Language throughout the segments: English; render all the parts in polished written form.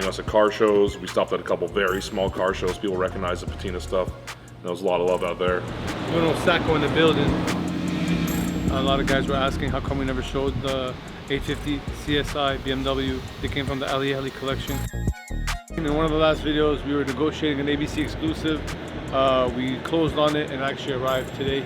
us at car shows. We stopped at a couple very small car shows. People recognize the Patina stuff. There was a lot of love out there. Uno Sacco in the building. A lot of guys were asking how come we never showed the 850 CSI BMW. They came from the Alyehli collection. In one of the last videos, we were negotiating an ABC exclusive. We closed on it and actually arrived today.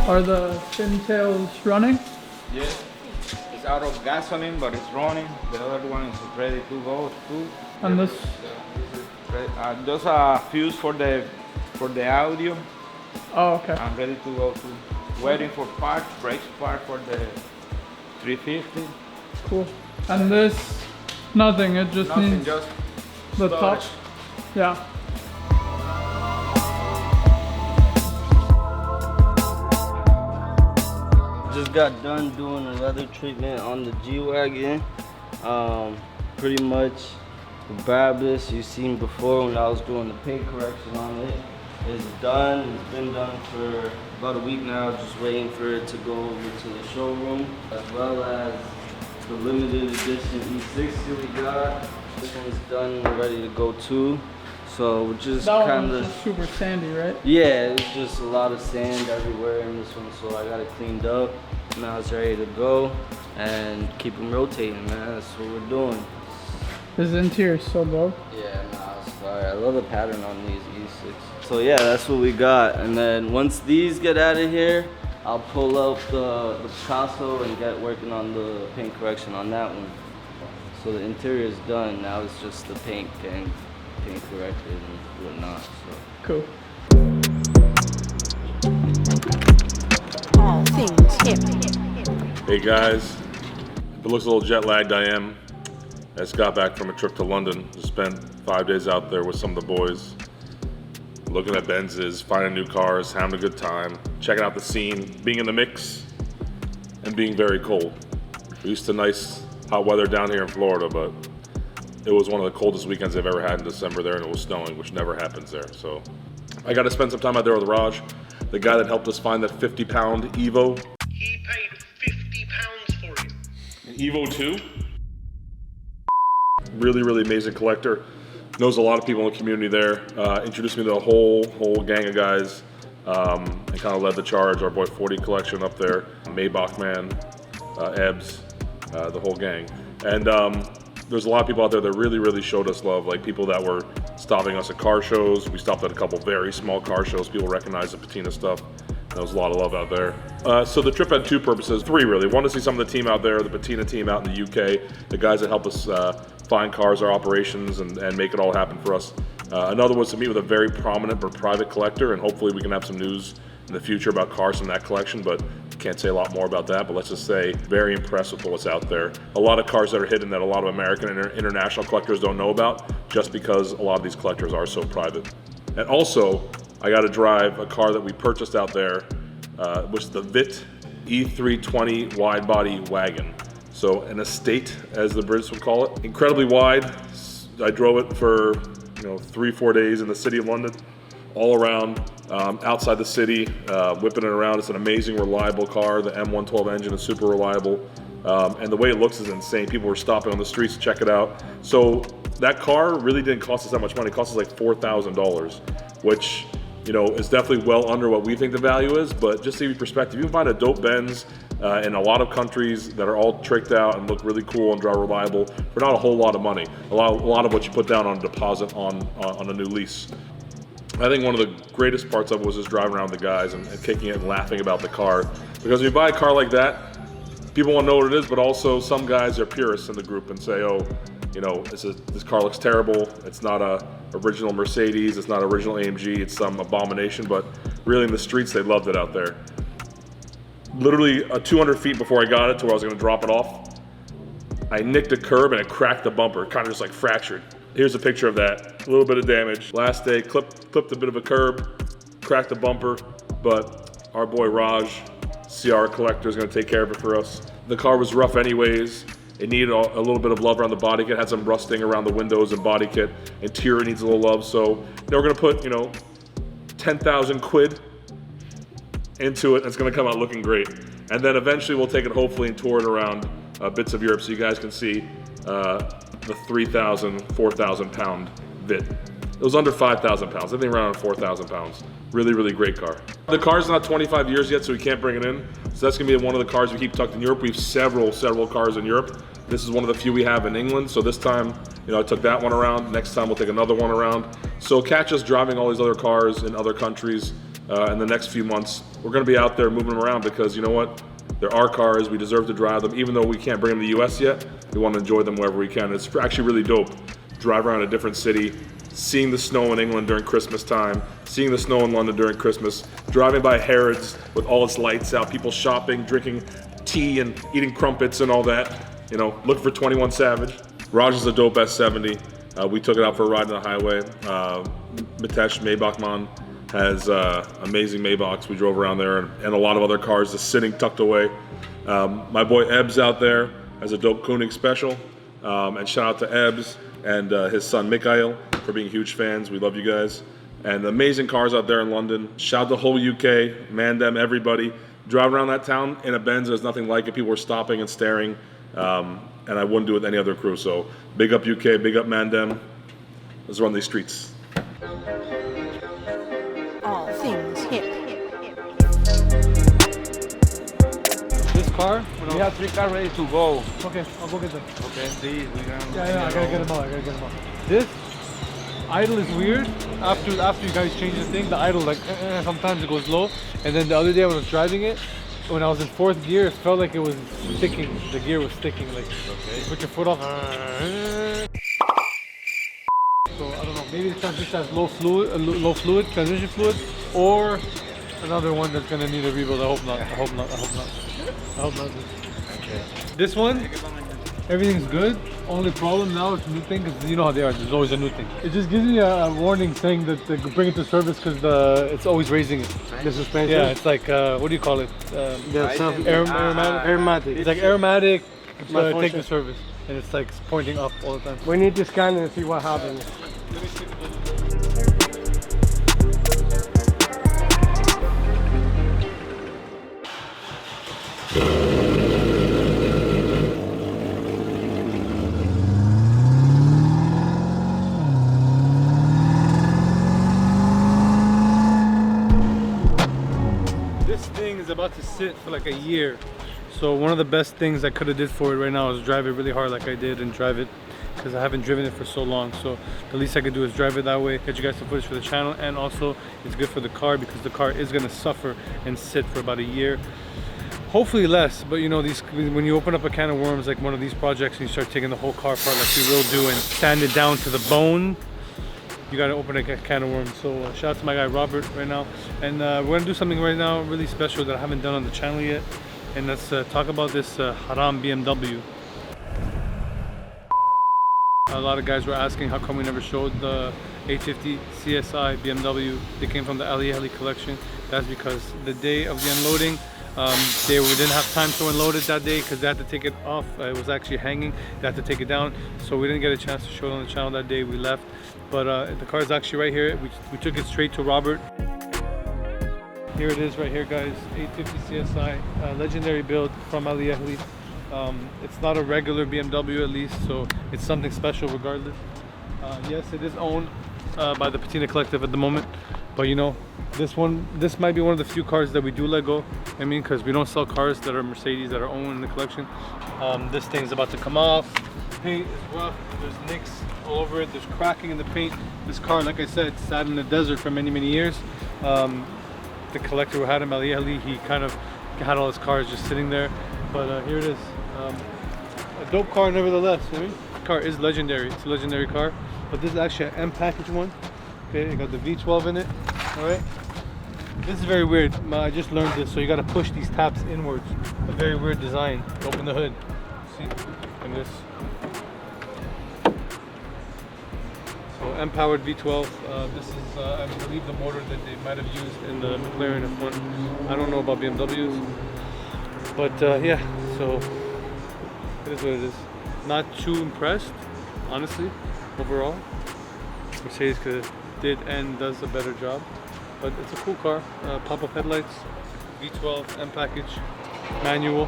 Are the fin tails running? Yes, it's out of gasoline, but it's running. The other one is ready to go too. And this? Just a fuse for the audio. Oh, okay. I'm ready to go too. Waiting for parts, brakes part for the 350. Cool. And this, nothing. It just Nothing, needs just the storage. top. Yeah. Just got done doing a leather treatment on the G-Wagon. Pretty much the Brabus you've seen before when I was doing the paint correction on it is done. It's been done for about a week now, just waiting for it to go over to the showroom, as well as the limited edition E60 we got. This one's done and ready to go too. So we're just That kind one was of just super sandy, right? yeah, it's just a lot of sand everywhere in this one, so I got it cleaned up. Now it's ready to go and keep them rotating, man. That's what we're doing. This interior is so dope. Yeah, nah, sorry. I love the pattern on these E6. So yeah, that's what we got. And then once these get out of here, I'll pull out the Picasso and get working on the paint correction on that one. So the interior is done. Now it's just the paint getting corrected and whatnot. So. Cool. All things hip. Hey guys, if it looks a little jet lagged, I am. I just got back from a trip to London. Just spent 5 days out there with some of the boys, looking at Benzes, finding new cars, having a good time, checking out the scene, being in the mix, and being very cold. We're used to nice hot weather down here in Florida, but it was one of the coldest weekends I've ever had in December there, and it was snowing, which never happens there. So I got to spend some time out there with Raj, the guy that helped us find that 50-pound Evo. He paid £50 for it. An Evo 2. Really, really amazing collector. Knows a lot of people in the community there. Introduced me to a whole gang of guys, and kind of led the charge. Our boy 40 collection up there, Maybach man, Ebbs, the whole gang. And there's a lot of people out there that really, really showed us love, like people that were stopping us at car shows. We stopped at a couple very small car shows. People recognize the Patina stuff. There was a lot of love out there. So the trip had two purposes, three really. One, to see some of the team out there, the Patina team out in the UK, the guys that help us find cars, our operations, and make it all happen for us. Another was to meet with a very prominent but private collector, and hopefully we can have some news in the future about cars from that collection, but can't say a lot more about that. But let's just say, very impressed with what's out there. A lot of cars that are hidden that a lot of American and international collectors don't know about, just because a lot of these collectors are so private. And also, I got to drive a car that we purchased out there, which is the VIT E320 wide body wagon. So an estate, as the Brits would call it. Incredibly wide. I drove it for 3-4 days in the city of London, all around, outside the city, whipping it around. It's an amazing, reliable car. The M112 engine is super reliable. And the way it looks is insane. People were stopping on the streets to check it out. So that car really didn't cost us that much money. It cost us like $4,000, which is definitely well under what we think the value is. But just to give you perspective, you can find a dope Benz in a lot of countries that are all tricked out and look really cool and drive reliable for not a whole lot of money. A lot of what you put down on a deposit on a new lease. I think one of the greatest parts of it was just driving around with the guys and kicking it and laughing about the car. Because when you buy a car like that, people want to know what it is, but also some guys are purists in the group and say, oh, this car looks terrible. It's not a original Mercedes. It's not original AMG. It's some abomination. But really in the streets, they loved it out there. Literally 200 feet before I got it to where I was going to drop it off, I nicked a curb and it cracked the bumper. Kind of just like fractured. Here's a picture of that. A little bit of damage. Last day, clipped a bit of a curb, cracked the bumper, but our boy Raj, CR Collector, is going to take care of it for us. The car was rough anyways. It needed a little bit of love around the body kit. Had some rusting around the windows and body kit. Interior needs a little love. So we're going to put 10,000 quid into it, and it's going to come out looking great. And then eventually we'll take it hopefully and tour it around bits of Europe so you guys can see the 3,000, 4,000 pound Vit. It was under 5,000 pounds, I think around 4,000 pounds. Really, really great car. The car's not 25 years yet, so we can't bring it in. So that's gonna be one of the cars we keep tucked in Europe. We have several cars in Europe. This is one of the few we have in England. So this time, I took that one around. Next time we'll take another one around. So catch us driving all these other cars in other countries in the next few months. We're gonna be out there moving them around because you know what? They're our cars, we deserve to drive them. Even though we can't bring them to the US yet, we wanna enjoy them wherever we can. It's actually really dope. Drive around a different city, seeing the snow in England during Christmas time, seeing the snow in London during Christmas, driving by Harrods with all its lights out, people shopping, drinking tea and eating crumpets and all that. Looking for 21 Savage. Raj is a dope S70. We took it out for a ride on the highway. Mitesh Maybach Man has amazing Maybachs. We drove around there and a lot of other cars just sitting tucked away. My boy Ebbs out there has a dope Koenig Special. And shout out to Ebbs and his son Mikhail for being huge fans. We love you guys. And amazing cars out there in London. Shout out to the whole UK, Mandem, everybody. Driving around that town in a Benz, there's nothing like it. People were stopping and staring. And I wouldn't do it with any other crew. So big up UK, big up Mandem. Let's run these streets. All things hip. This car, We have 3 cars ready to go. okay, I'll go get them. Okay, these we can. Yeah, I gotta get them all. This idle is weird. After you guys change the thing, the idle sometimes it goes low. And then the other day when I was driving it, when I was in 4th gear, it felt like it was sticking. The gear was sticking. Like, you put your foot off. So I don't know. Maybe the transmission has low fluid, transmission fluid, or another one that's gonna need a rebuild. I hope not. Okay. This one, everything's good. Only problem now is new thing, because you know how they are. There's always a new thing. It just gives me a warning saying that to bring it to service because it's always raising it. The suspension? Yeah, it's like what do you call it? Aromatic. It's like aromatic. Malfunction. Take the service, and it's like pointing up all the time. We need to scan it and see what happens. This thing is about to sit for like a year. So one of the best things I could have did for it right now is drive it really hard like I did and drive it because I haven't driven it for so long. So the least I could do is drive it that way, get you guys some footage for the channel, and also it's good for the car because the car is going to suffer and sit for about a year. Hopefully less, but when you open up a can of worms like one of these projects and you start taking the whole car apart like we will do and sand it down to the bone, you gotta open a can of worms. So shout out to my guy Robert right now, and we're gonna do something right now really special that I haven't done on the channel yet, and let's talk about this Haram BMW. A lot of guys were asking how come we never showed the 850 CSI BMW. They came from the Alyehli collection. That's because the day of the unloading, we didn't have time to unload it that day because they had to take it off. It was actually hanging. They had to take it down, so we didn't get a chance to show it on the channel that day. We left, but the car is actually right here. We took it straight to Robert. Here it is right here, guys. 850 CSI, legendary build from Alyehli. It's not a regular BMW at least, so it's something special regardless. Yes, it is owned by the Patina Collective at the moment, but this might be one of the few cars that we do let go. I mean, because we don't sell cars that are Mercedes that are owned in the collection. This thing's about to come off. Paint is rough. There's nicks all over it. There's cracking in the paint. This car, like I said, sat in the desert for many years. The collector who had him, Alyehli, he kind of had all his cars just sitting there. But here it is. A dope car nevertheless. I mean, the car is legendary. It's a legendary car. But this is actually an M package one. Okay, it got the V12 in it. All right. This is very weird. I just learned this. So you got to push these tabs inwards. A very weird design. Open the hood. See? And this. So M-powered V12. This is, I believe, the motor that they might have used in the McLaren F1. I don't know about BMWs. But yeah, so it is what it is. Not too impressed, honestly, overall. Mercedes did and does a better job, but it's a cool car. Pop-up headlights, V12 M package, manual,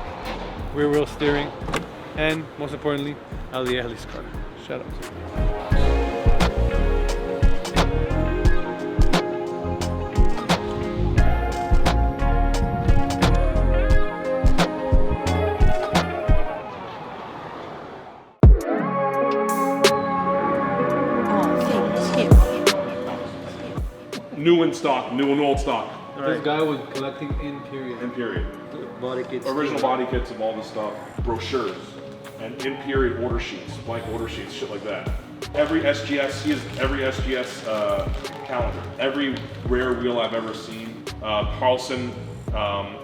rear wheel steering, and most importantly, Alyehli's car. Shout out to All things hip. New in stock, new and old stock. This guy was collecting in period. In period. Body kits. Original body kits of all this stuff, brochures, and in period order sheets, blank order sheets, shit like that. Every SGS, he has every SGS calendar, every rare wheel I've ever seen. Carlson.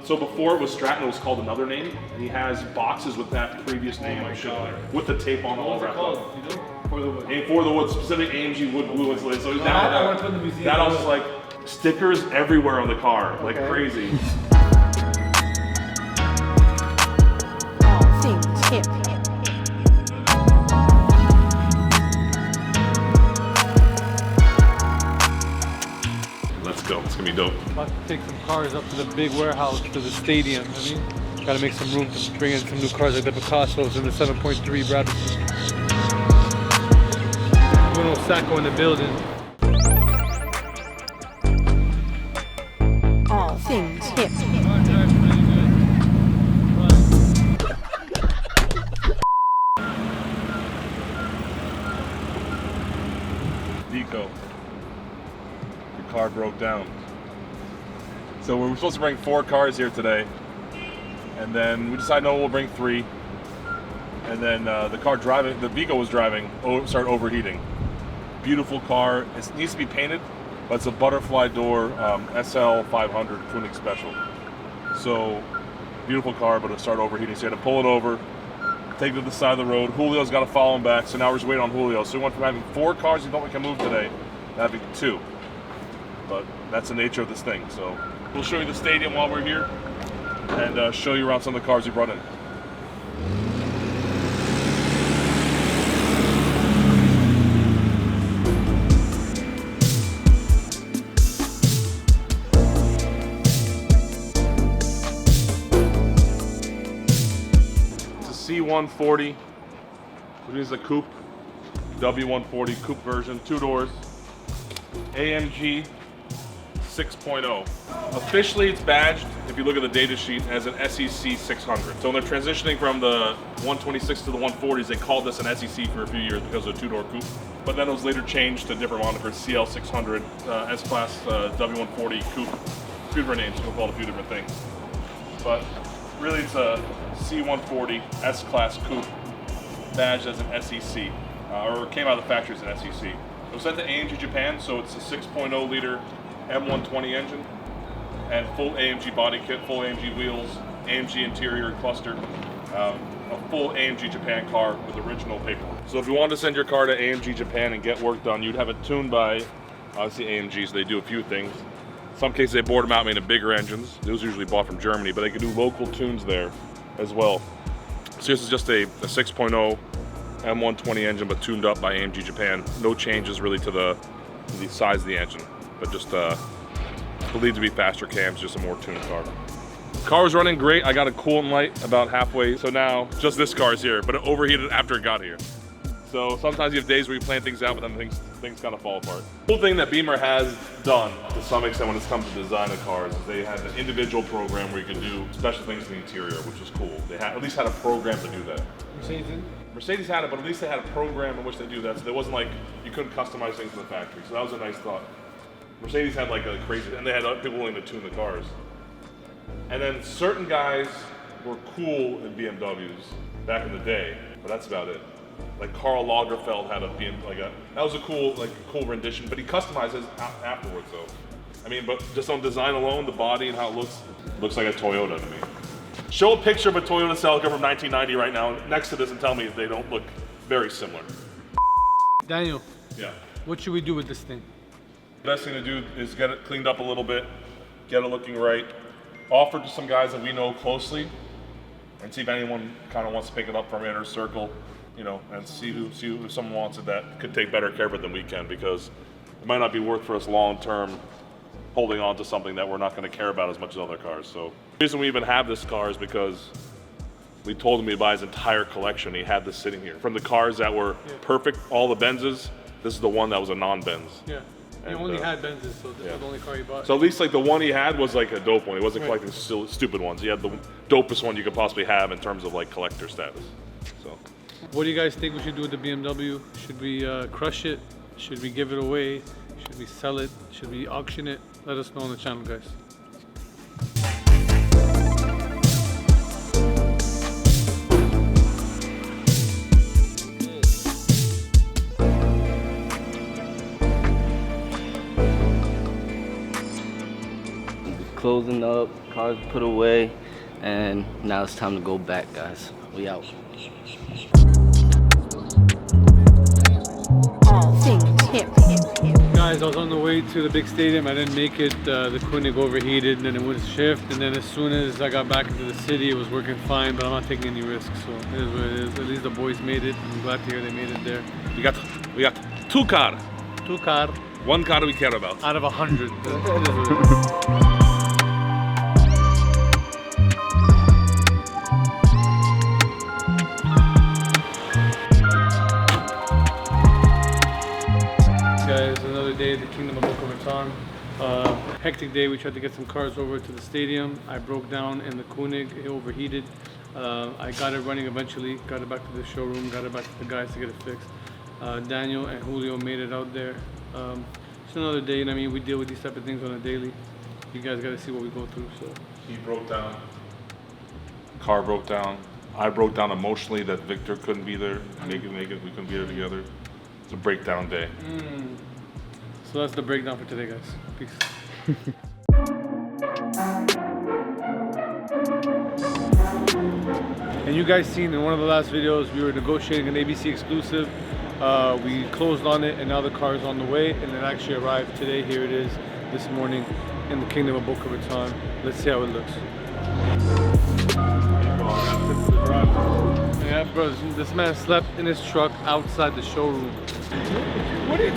So before it was Stratton, it was called another name, and he has boxes with that previous name and shit on there, with the tape on all wrapped up. You know? For the wood. And for the wood, specific AMG wood glue insulation. So I now went to the museum. that also like stickers everywhere on the car, like crazy. All things hip. Let's go. It's gonna be dope. About to take some cars up to the big warehouse, to the stadium. I mean, gotta make some room to bring in some new cars like the Picassos and the 7.3 Brabus. Bruno Sacco in the building. All things hip. Deco. Your car broke down. So we were supposed to bring 4 cars here today, and then we decided no, we'll bring 3. And then the car driving, the Vico was driving, started overheating. Beautiful car. It needs to be painted, but it's a butterfly door SL 500 Koenig Special. So beautiful car, but it started overheating. So you had to pull it over, take it to the side of the road. Julio's got to follow him back, so now we're just waiting on Julio. So we went from having 4 cars we thought we can move today to having 2. But that's the nature of this thing. So we'll show you the stadium while we're here and show you around some of the cars we brought in. C140, which is a coupe, W140 coupe version, 2 doors, AMG 6.0. Officially it's badged, if you look at the data sheet, as an SEC 600. So when they're transitioning from the 126 to the 140s, they called this an SEC for a few years because of a 2-door coupe. But then it was later changed to different monikers, CL 600, S-Class W140 coupe, a few different names, we'll call it a few different things. But really it's a C140 S-Class coupe badged as an SEC, or came out of the factory as an SEC. It was sent to AMG Japan, so it's a 6.0 liter M120 engine and full AMG body kit, full AMG wheels, AMG interior cluster, a full AMG Japan car with original paperwork. So if you wanted to send your car to AMG Japan and get work done, you'd have it tuned by, obviously AMG, so they do a few things. In some cases they board them out, making bigger engines. Those are usually bought from Germany, but they can do local tunes there as well. So this is just a 6.0 M120 engine, but tuned up by AMG Japan. No changes really to the size of the engine, but just believed to be faster cams, just a more tuned car. Car was running great. I got a coolant light about halfway, so now just this car is here, but it overheated after it got here. So sometimes you have days where you plan things out, but then things kind of fall apart. The cool thing that Beamer has done to some extent when it comes to design of cars is they have an individual program where you can do special things in the interior, which is cool. They at least had a program to do that. Mercedes had it, but at least they had a program in which they do that, so there wasn't like, you couldn't customize things in the factory, so that was a nice thought. Mercedes had like a crazy, and they had people willing to tune the cars. And then certain guys were cool in BMWs back in the day, but that's about it. Like Karl Lagerfeld had that was a cool rendition, but he customized it afterwards though. I mean, but just on design alone, the body and how it looks like a Toyota to me. Show a picture of a Toyota Celica from 1990 right now next to this and tell me if they don't look very similar. Daniel, Yeah. what should we do with this thing? The best thing to do is get it cleaned up a little bit, get it looking right, offer to some guys that we know closely, and see if anyone kind of wants to pick it up from our inner circle, you know, and see if someone wants it that could take better care of it than we can, because it might not be worth for us long term holding on to something that we're not going to care about as much as other cars. So the reason we even have this car is because we told him he'd buy his entire collection. He had this sitting here. From the cars that were perfect, all the Benzes, this is the one that was a non-Benz. Yeah. He only had Benzes, so this was the only car he bought. So at least like the one he had was like a dope one. He wasn't collecting stupid ones. He had the dopest one you could possibly have in terms of like collector status. So, what do you guys think we should do with the BMW? Should we crush it? Should we give it away? Should we sell it? Should we auction it? Let us know on the channel, guys. Closing up, cars put away, and now it's time to go back, guys. We out. All things hip. Guys, I was on the way to the big stadium. I didn't make it. The Koenig overheated, and then it wouldn't shift. And then as soon as I got back into the city, it was working fine, but I'm not taking any risks. So it is what it is. At least the boys made it. I'm glad to hear they made it there. we got two car. Two car One car we care about. out of 100. It is what it is. Guys, another day at the Kingdom of Boca Raton. Hectic day. We tried to get some cars over to the stadium. I broke down in the Koenig. It overheated. I got it running eventually. Got it back to the showroom. Got it back to the guys to get it fixed. Daniel and Julio made it out there. It's another day, and I mean, we deal with these type of things on a daily. You guys got to see what we go through. So He broke down. Car broke down. I broke down emotionally that Victor couldn't be there. Make it. We couldn't be there together. It's a breakdown day. So that's the breakdown for today, guys. Peace. And you guys seen in one of the last videos, we were negotiating an ABC exclusive. We closed on it, and now the car is on the way, and it actually arrived today. Here it is this morning in the Kingdom of Boca Raton. Let's see how it looks. Yeah, bro, this man slept in his truck outside the showroom. What are you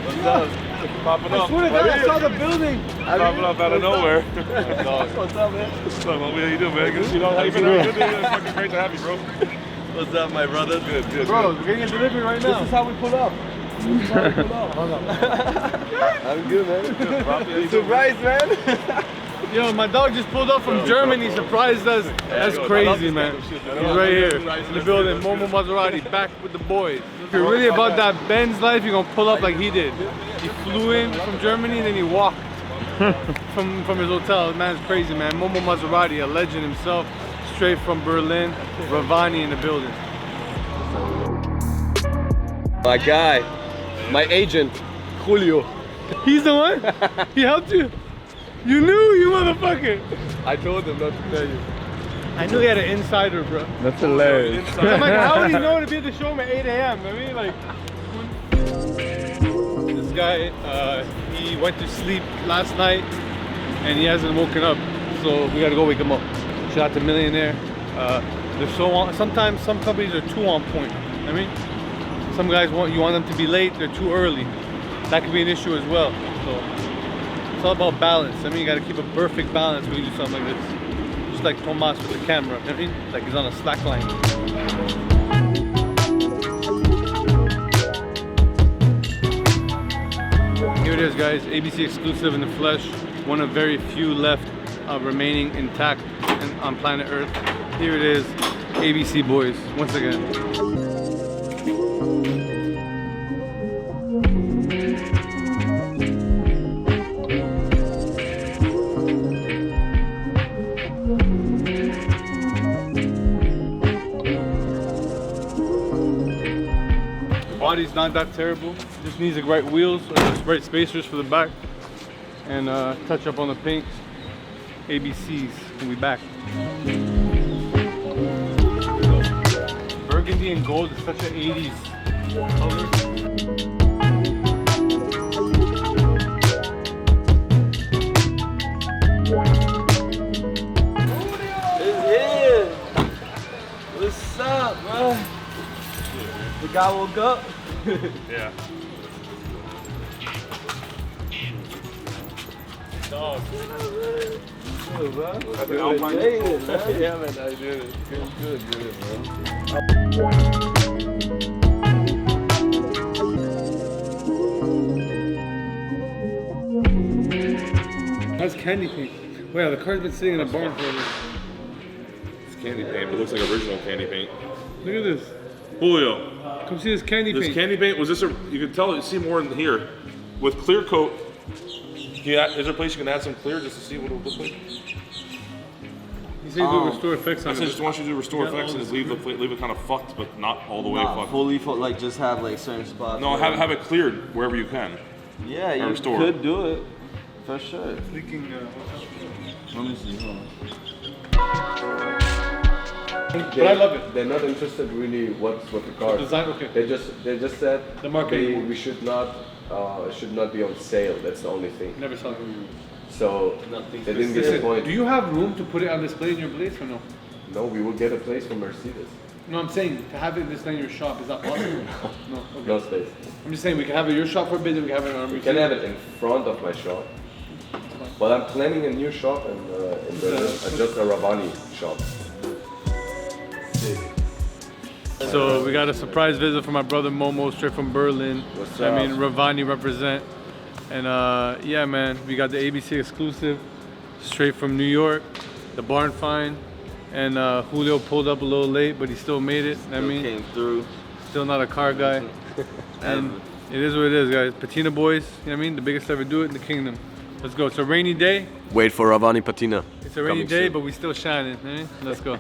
What's up? Popping up. I saw the building. Popping up out of nowhere. What's up, man? What's up, homie? How you doing, man? Good. How you been? Good. It's fucking great to have you, bro. What's up, my brother? Good. Bro, we're getting a delivery right now. This is how we pull up. I'm good, man. Surprise, man. Yo, my dog just pulled up from Germany, surprised us. That's crazy, man. He's right here in the building. Momo Maserati, back with the boys. If you're really about that Benz life, you're gonna pull up like he did. He flew in from Germany, then he walked from his hotel. The man's crazy, man. Momo Maserati, a legend himself, straight from Berlin. Ravani in the building. My guy, my agent, Julio. He's the one? He helped you? You knew, you motherfucker! I told him not to tell you. I knew he had an insider, bro. That's hilarious. I'm like, how would he know to be at the show at 8 a.m.? I mean, like... This guy, he went to sleep last night, and he hasn't woken up. So we gotta go wake him up. Shout out to Millionaire. They're so on... Sometimes some companies are too on point. I mean, some guys want them to be late, they're too early. That could be an issue as well. So it's all about balance. I mean, you gotta keep a perfect balance when you do something like this. Just like Tomas with the camera. I mean, like he's on a slack line. Here it is, guys. ABC exclusive in the flesh. One of very few left remaining intact on planet Earth. Here it is, ABC boys, once again. Body's not that terrible. Just needs the right wheels or the right spacers for the back, and touch up on the paint. ABCs, we'll be back. Burgundy and gold is such an 80s color. What's up, bro? The guy woke up. Yeah. dog. Yeah, man, I did it. Good, man. That's candy paint. Wow, the car's been sitting in a barn forever. It's candy paint, but it looks like original candy paint. Look at this. Julio, Come see this candy this paint. candy paint, was this a, you can tell, you see more in here. With clear coat, is there a place you can add some clear just to see what it would look like? He said do restore effects I on said it. just want you to do restore Yeah, effects and just leave it kind of fucked, but not all the way Not fucked. fully full, like just have like certain spots. No, where- have it cleared wherever you can. Yeah, you restore. could do it. For sure. Leaking, Let me see. Hold on. but I love it. They're not interested really what the car. Design, okay. They just said The market. we should not be on sale. That's the only thing. Never saw it. So Nothing they didn't get the Listen, point. do you have room to put it on display in your place or no? No, we will get a place for Mercedes. No, I'm saying to have it display in your shop, is that possible? No. Okay. No space. I'm just saying we can have it in your shop for a bit and we can have it in our We can have it in front of my shop. But I'm planning a new shop in Berlin, just a Ravani shop. So we got a surprise visit from my brother Momo straight from Berlin. What's I up? mean, Ravani represent. And yeah, man, we got the ABC Exclusive straight from New York, the barn find. And Julio pulled up a little late, but he still made it. I mean, Came through. still not a car guy. And it is what it is, guys. Patina boys, you know what I mean? The biggest to ever do it in the kingdom. Let's go. It's a rainy day. Wait for Ravani Patina. It's a rainy day, but we still shining. Eh? Let's go.